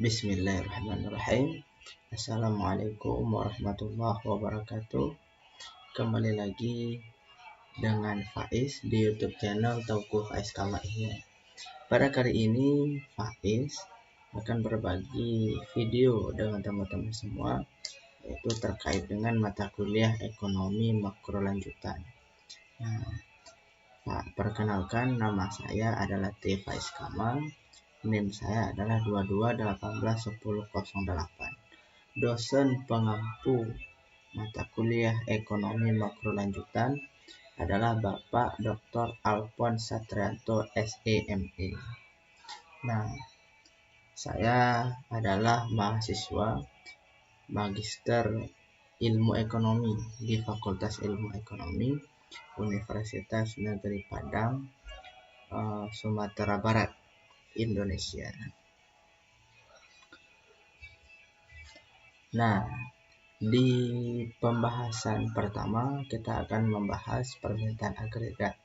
Bismillahirrahmanirrahim. Assalamualaikum warahmatullahi wabarakatuh. Kembali lagi dengan Faiz di YouTube channel Tauku Faiz Kama Ihya. Pada kali ini Faiz akan berbagi video dengan teman-teman semua, yaitu terkait dengan mata kuliah ekonomi makro lanjutan. Perkenalkan, nama saya adalah T. Faiz Kama. NIM saya adalah 22181008. Dosen pengampu mata kuliah ekonomi makro lanjutan adalah Bapak Dr. Alphonse Satrianto SEME. Nah, saya adalah mahasiswa Magister Ilmu Ekonomi di Fakultas Ilmu Ekonomi Universitas Negeri Padang, Sumatera Barat, Indonesia. Nah, di pembahasan pertama kita akan membahas permintaan agregat.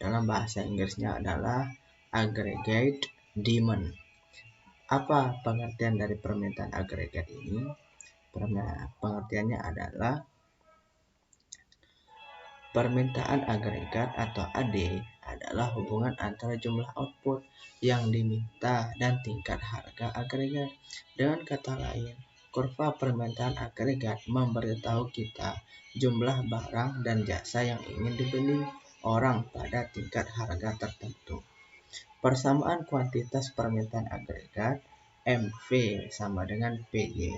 Dalam bahasa Inggrisnya adalah aggregate demand. Apa pengertian dari permintaan agregat ini? Pengertiannya adalah permintaan agregat atau AD adalah hubungan antara jumlah output yang diminta dan tingkat harga agregat. Dengan kata lain, kurva permintaan agregat memberitahu kita jumlah barang dan jasa yang ingin dibeli orang pada tingkat harga tertentu. Persamaan kuantitas permintaan agregat MV sama dengan PY,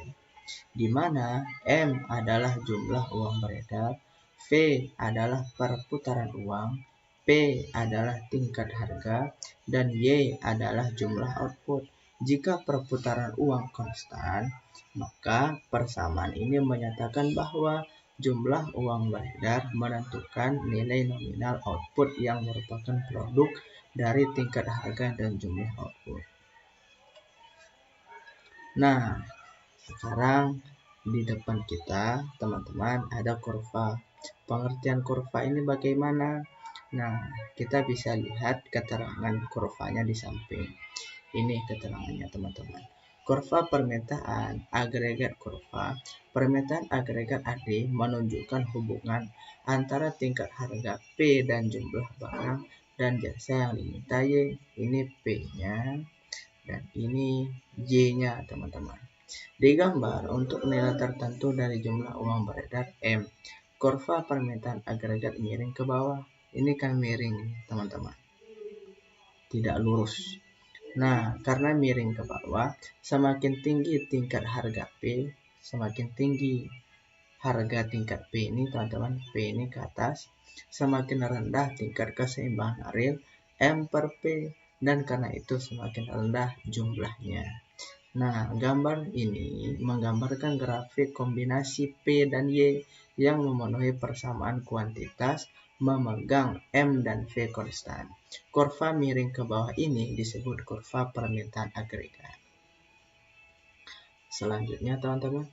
di mana M adalah jumlah uang beredar, V adalah perputaran uang, P adalah tingkat harga, dan Y adalah jumlah output. Jika perputaran uang konstan, maka persamaan ini menyatakan bahwa jumlah uang beredar menentukan nilai nominal output yang merupakan produk dari tingkat harga dan jumlah output. Nah, sekarang di depan kita, teman-teman, ada kurva. Pengertian kurva ini bagaimana? Nah, kita bisa lihat keterangan kurvanya di samping. Ini keterangannya, teman-teman. Kurva permintaan agregat kurva. Permintaan agregat AD menunjukkan hubungan antara tingkat harga P dan jumlah barang dan jasa yang diminta Y. Ini P-nya dan ini Y-nya, teman-teman. Digambar untuk nilai tertentu dari jumlah uang beredar M, kurva permintaan agregat miring ke bawah. Ini kan miring, teman-teman, tidak lurus. Nah, karena miring ke bawah, semakin tinggi tingkat harga P, semakin tinggi harga tingkat P ini, teman-teman. P ini ke atas, semakin rendah tingkat keseimbangan real M per P, dan karena itu semakin rendah jumlahnya. Nah, gambar ini menggambarkan grafik kombinasi P dan Y yang memenuhi persamaan kuantitas memegang M dan V konstan. Kurva miring ke bawah ini disebut kurva permintaan agregat. Selanjutnya, teman-teman,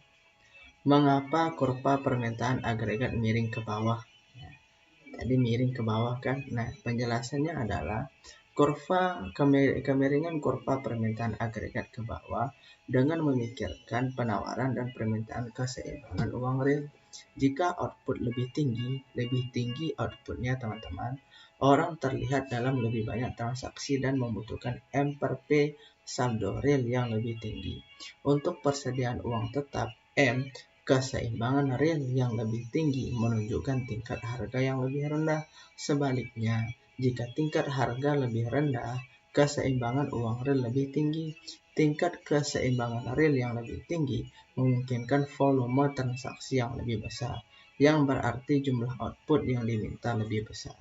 mengapa kurva permintaan agregat miring ke bawah? Nah, tadi miring ke bawah kan? Nah, penjelasannya adalah kemiringan kurva permintaan agregat ke bawah dengan memikirkan penawaran dan permintaan keseimbangan uang real. Jika output lebih tinggi outputnya, teman-teman, orang terlihat dalam lebih banyak transaksi dan membutuhkan M per P saldo real yang lebih tinggi. Untuk persediaan uang tetap M, keseimbangan real yang lebih tinggi menunjukkan tingkat harga yang lebih rendah. Sebaliknya, jika tingkat harga lebih rendah, keseimbangan uang real lebih tinggi. Tingkat keseimbangan real yang lebih tinggi memungkinkan volume transaksi yang lebih besar, yang berarti jumlah output yang diminta lebih besar.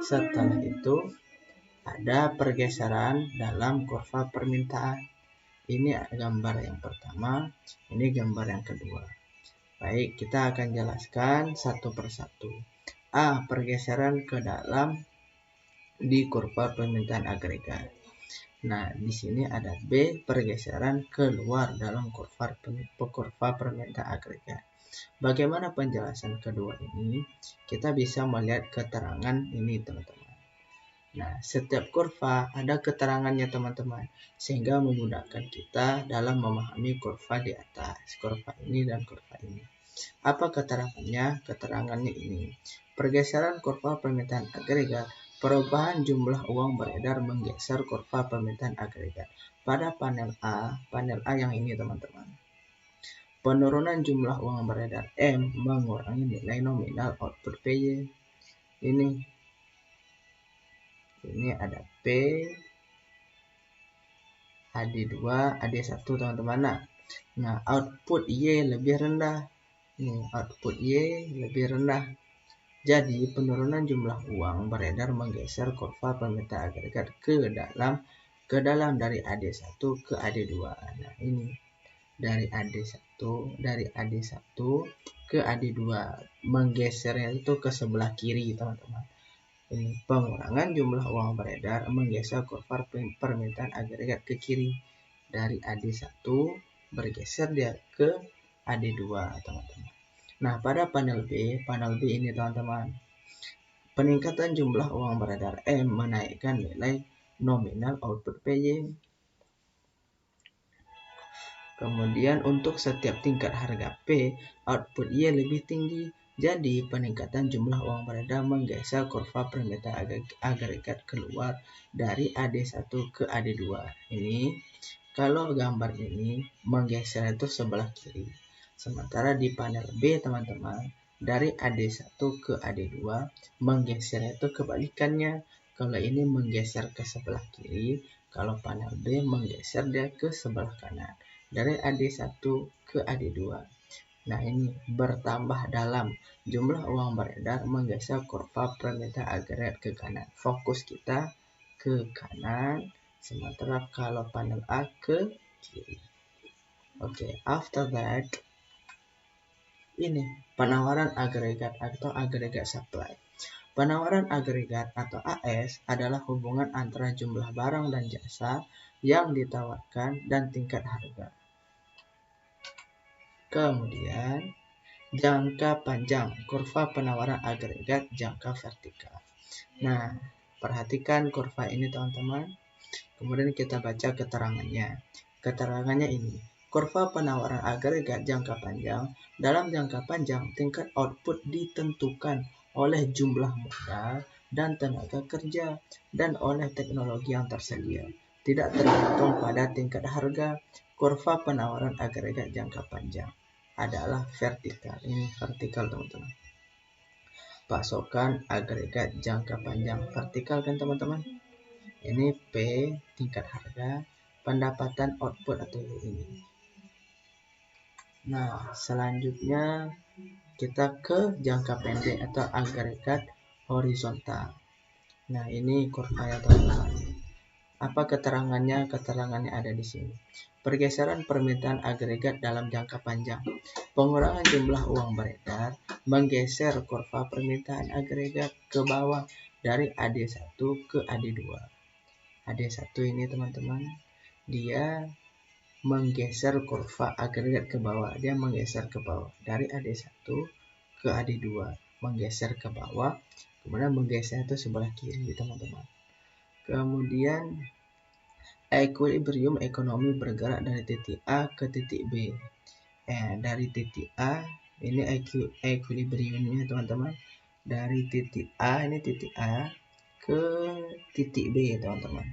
Setelah itu, ada pergeseran dalam kurva permintaan. Ini gambar yang pertama, ini gambar yang kedua. Baik, kita akan jelaskan satu persatu. A. Pergeseran ke dalam di kurva permintaan agregat. Nah, di sini ada B. Pergeseran keluar dalam kurva permintaan agregat. Bagaimana penjelasan kedua ini? Kita bisa melihat keterangan ini, teman-teman. Nah, setiap kurva ada keterangannya teman-teman, sehingga memudahkan kita dalam memahami kurva di atas, kurva ini dan kurva ini. Apa keterangannya? Keterangannya ini. Pergeseran kurva permintaan agregat, perubahan jumlah uang beredar menggeser kurva permintaan agregat. Pada panel A yang ini teman-teman. Penurunan jumlah uang beredar M mengurangi nilai nominal output PY. Ini ada P, AD2, AD1 teman-teman. Nah, output Y lebih rendah. Ini output Y lebih rendah. Jadi, penurunan jumlah uang beredar menggeser kurva permintaan agregat ke dalam dari AD1 ke AD2. Nah, ini dari AD1 ke AD2 menggesernya itu ke sebelah kiri, teman-teman. Ini pengurangan jumlah uang beredar menggeser kurva permintaan agregat ke kiri. Dari AD1 bergeser dia ke AD2, teman-teman. Nah, pada panel B ini teman-teman, peningkatan jumlah uang beredar M menaikkan nilai nominal output PY. Kemudian untuk setiap tingkat harga P, output Y lebih tinggi. Jadi peningkatan jumlah uang beredar menggeser kurva permintaan agregat keluar dari AD1 ke AD2. Ini kalau gambar ini menggeser itu sebelah kiri. Sementara di panel B teman-teman, dari AD1 ke AD2 menggeser itu kebalikannya. Kalau ini menggeser ke sebelah kiri, kalau panel B menggeser dia ke sebelah kanan. Dari AD1 ke AD2. Nah, ini bertambah dalam jumlah uang beredar menggeser kurva permintaan agregat ke kanan. Fokus kita ke kanan, sementara kalau panel A ke kiri. Oke, after that, ini penawaran agregat atau agregat supply. Penawaran agregat atau AS adalah hubungan antara jumlah barang dan jasa yang ditawarkan dan tingkat harga. Kemudian, jangka panjang, kurva penawaran agregat jangka vertikal. Nah, perhatikan kurva ini teman-teman. Kemudian kita baca keterangannya. Keterangannya ini, kurva penawaran agregat jangka panjang. Dalam jangka panjang, tingkat output ditentukan oleh jumlah modal dan tenaga kerja dan oleh teknologi yang tersedia. Tidak tergantung pada tingkat harga. Kurva penawaran agregat jangka panjang adalah vertikal. Ini vertikal teman-teman. Pasokan agregat jangka panjang vertikal kan teman-teman. Ini P tingkat harga, pendapatan output atau ini. Nah, selanjutnya kita ke jangka pendek atau agregat horizontal. Nah, ini kurvanya teman-teman. Apa keterangannya? Keterangannya ada di sini. Pergeseran permintaan agregat dalam jangka panjang. Pengurangan jumlah uang beredar menggeser kurva permintaan agregat ke bawah dari AD1 ke AD2. AD1 ini teman-teman, dia menggeser kurva agregat ke bawah. Dia menggeser ke bawah dari AD1 ke AD2. Menggeser ke bawah, kemudian menggeser itu sebelah kiri teman-teman. Kemudian equilibrium ekonomi bergerak dari titik A ke titik B. Dari titik A, ini equilibriumnya teman-teman. Dari titik A, ini titik A ke titik B teman-teman.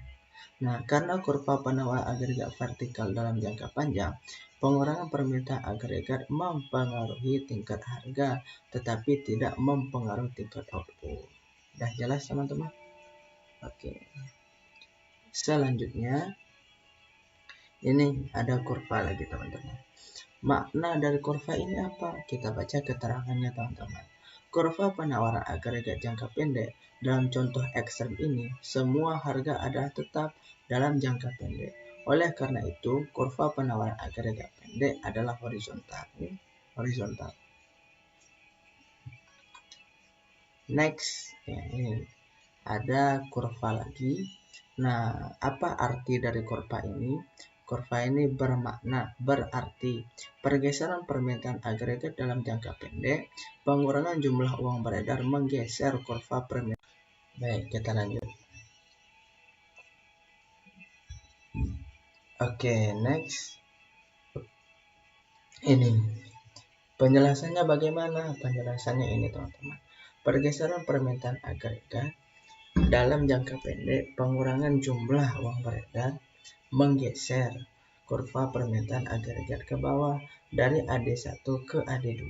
Nah, karena kurva penawaran agregat vertikal dalam jangka panjang, pengurangan permintaan agregat mempengaruhi tingkat harga, tetapi tidak mempengaruhi tingkat output. Dah jelas teman-teman? Oke. Selanjutnya, ini ada kurva lagi teman-teman. Makna dari kurva ini apa? Kita baca keterangannya teman-teman. Kurva penawaran agregat jangka pendek dalam contoh ekstrem ini, semua harga adalah tetap dalam jangka pendek. Oleh karena itu, kurva penawaran agregat pendek adalah horizontal. Horizontal. Next, ini ada kurva lagi. Nah, apa arti dari kurva ini? Kurva ini berarti pergeseran permintaan agregat dalam jangka pendek, pengurangan jumlah uang beredar menggeser kurva permintaan. Baik, kita lanjut. Oke, next. Ini penjelasannya bagaimana? Penjelasannya ini teman-teman. Pergeseran permintaan agregat dalam jangka pendek, pengurangan jumlah uang beredar menggeser kurva permintaan agregat ke bawah dari AD1 ke AD2.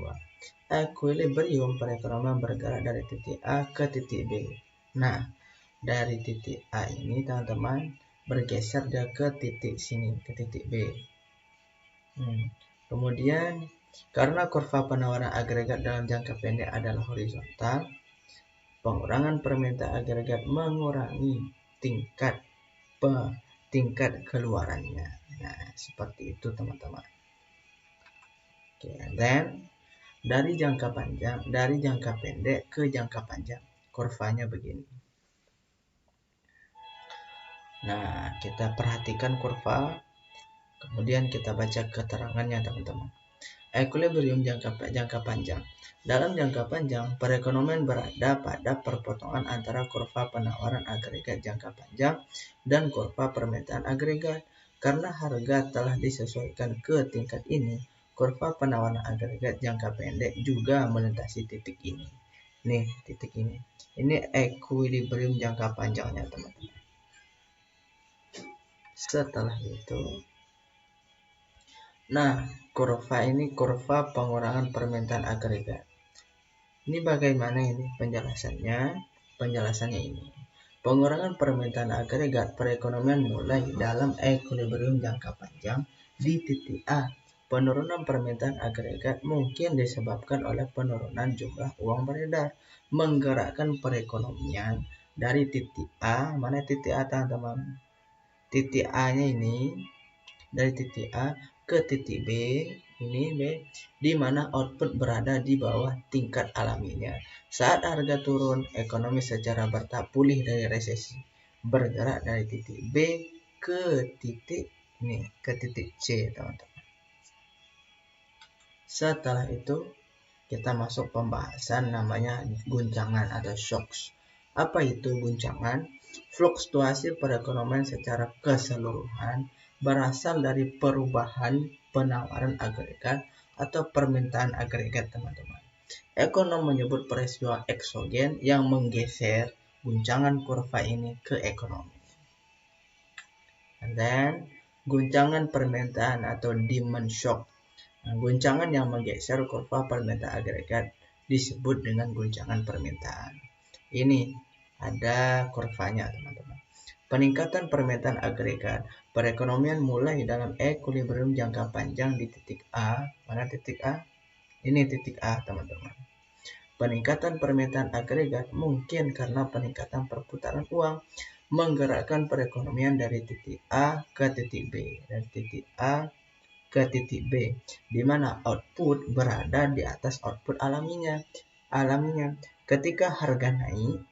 Equilibrium perekonomian bergerak dari titik A ke titik B. Nah, dari titik A ini teman-teman bergeser dia ke titik sini, ke titik B. Kemudian karena kurva penawaran agregat dalam jangka pendek adalah horizontal, pengurangan permintaan agregat mengurangi tingkat keluarannya. Nah, seperti itu teman-teman. Oke, then dari jangka pendek ke jangka panjang, kurvanya begini. Nah, kita perhatikan kurva, kemudian kita baca keterangannya teman-teman. Equilibrium jangka panjang. Dalam jangka panjang, perekonomian berada pada perpotongan antara kurva penawaran agregat jangka panjang dan kurva permintaan agregat. Karena harga telah disesuaikan ke tingkat ini, kurva penawaran agregat jangka pendek juga melintasi titik ini. Nih, titik ini. Ini equilibrium jangka panjangnya, teman-teman. Setelah itu, nah, kurva ini kurva pengurangan permintaan agregat. Ini bagaimana ini penjelasannya? Penjelasannya ini. Pengurangan permintaan agregat perekonomian mulai dalam equilibrium jangka panjang di titik A. Penurunan permintaan agregat mungkin disebabkan oleh penurunan jumlah uang beredar, menggerakkan perekonomian dari titik A. Mana titik A, teman-teman? Titik A-nya ini dari titik A ke titik B, ini B, di mana output berada di bawah tingkat alaminya. Saat harga turun, ekonomi secara bertahap pulih dari resesi, bergerak dari titik B ke titik C, teman-teman. Setelah itu kita masuk pembahasan namanya guncangan atau shocks. Apa itu guncangan? Fluktuasi perekonomian secara keseluruhan berasal dari perubahan penawaran agregat atau permintaan agregat, teman-teman. Ekonom menyebut peristiwa eksogen yang menggeser guncangan kurva ini ke ekonomi. And then guncangan permintaan atau demand shock. Nah, guncangan yang menggeser kurva permintaan agregat disebut dengan guncangan permintaan. Ini ada kurvanya, teman-teman. Peningkatan permintaan agregat perekonomian mulai dalam equilibrium jangka panjang di titik A. Mana titik A? Ini titik A, teman-teman. Peningkatan permintaan agregat mungkin karena peningkatan perputaran uang menggerakkan perekonomian dari titik A ke titik B, dari titik A ke titik B, di mana output berada di atas output alaminya. Ketika harga naik,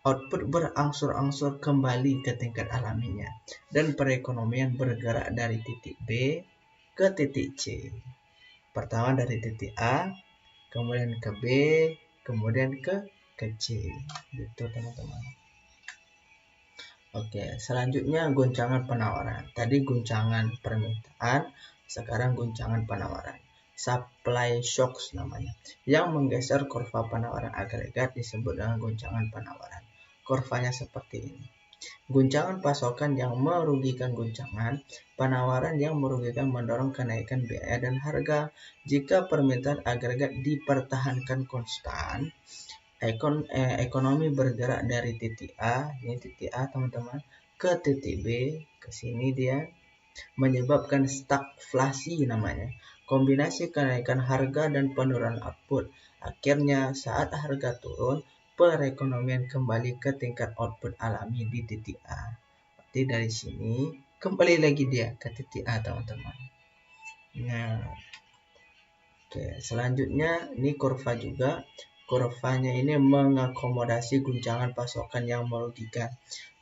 output berangsur-angsur kembali ke tingkat alaminya, dan perekonomian bergerak dari titik B ke titik C. Pertama dari titik A, kemudian ke B, kemudian ke C. Gitu, teman-teman. Oke, selanjutnya guncangan penawaran. Tadi guncangan permintaan, sekarang guncangan penawaran. Supply shocks namanya. Yang menggeser kurva penawaran agregat disebut dengan guncangan penawaran. Kurvanya seperti ini. Guncangan pasokan yang merugikan guncangan penawaran yang merugikan mendorong kenaikan biaya dan harga. Jika permintaan agregat dipertahankan konstan, ekonomi bergerak dari titik A, ini titik A, teman-teman, ke titik B, ke sini dia, menyebabkan stagflasi namanya. Kombinasi kenaikan harga dan penurunan output. Akhirnya saat harga turun, perekonomian kembali ke tingkat output alami di titik A. Berarti dari sini kembali lagi dia ke titik A, teman-teman. Nah, oke, selanjutnya ini kurva juga. Kurvanya ini mengakomodasi guncangan pasokan yang merugikan.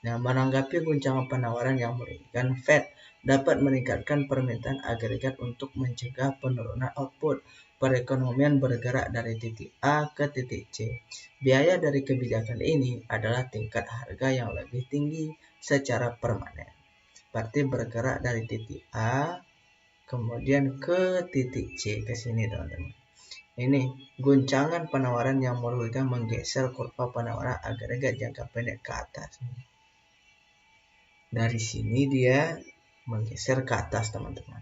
Nah, menanggapi guncangan penawaran yang merugikan, Fed dapat meningkatkan permintaan agregat untuk mencegah penurunan output. Perekonomian bergerak dari titik A ke titik C. Biaya dari kebijakan ini adalah tingkat harga yang lebih tinggi secara permanen. berarti bergerak dari titik A kemudian ke titik C ke sini teman-teman. Ini guncangan penawaran yang merugikan menggeser kurva penawaran agregat jangka pendek ke atas. Dari sini dia menggeser ke atas teman-teman.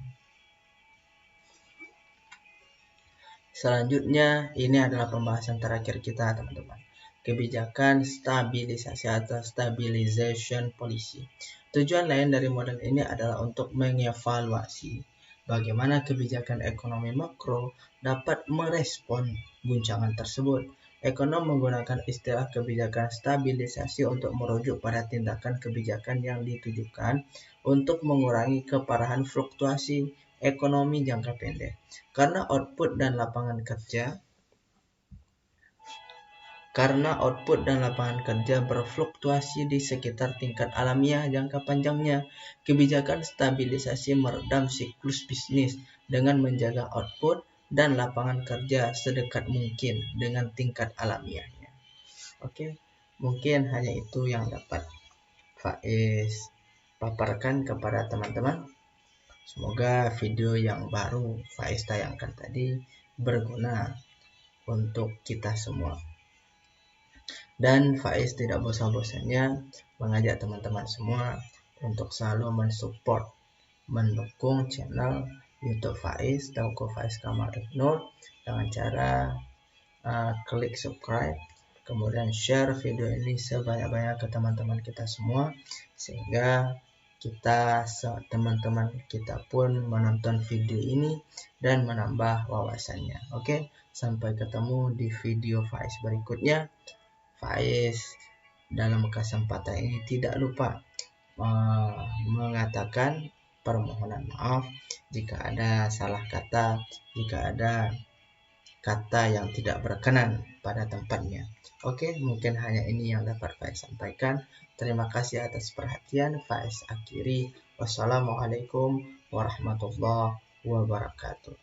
Selanjutnya ini adalah pembahasan terakhir kita teman-teman. Kebijakan stabilisasi atau stabilization policy. Tujuan lain dari model ini adalah untuk mengevaluasi bagaimana kebijakan ekonomi makro dapat merespon guncangan tersebut. Ekonom menggunakan istilah kebijakan stabilisasi untuk merujuk pada tindakan kebijakan yang ditujukan untuk mengurangi keparahan fluktuasi ekonomi jangka pendek. Karena output dan lapangan kerja berfluktuasi di sekitar tingkat alamiah jangka panjangnya, kebijakan stabilisasi meredam siklus bisnis dengan menjaga output dan lapangan kerja sedekat mungkin dengan tingkat alamiahnya. Oke, mungkin hanya itu yang dapat Faiz paparkan kepada teman-teman. Semoga video yang baru Faiz tayangkan tadi berguna untuk kita semua. Dan Faiz tidak bosan-bosannya mengajak teman-teman semua untuk selalu mensupport, mendukung channel YouTube Faiz, Tauko Faiz Kamal Ibnur, dengan cara klik subscribe, kemudian share video ini sebanyak-banyak ke teman-teman kita semua, sehingga teman-teman kita pun menonton video ini dan menambah wawasannya. Oke, sampai ketemu di video Faiz berikutnya. Faiz dalam kesempatan ini tidak lupa mengatakan permohonan maaf jika ada salah kata, jika ada kata yang tidak berkenan pada tempatnya. Oke, mungkin hanya ini yang dapat Faiz sampaikan. Terima kasih atas perhatian. Faiz akhiri. Wassalamualaikum warahmatullahi wabarakatuh.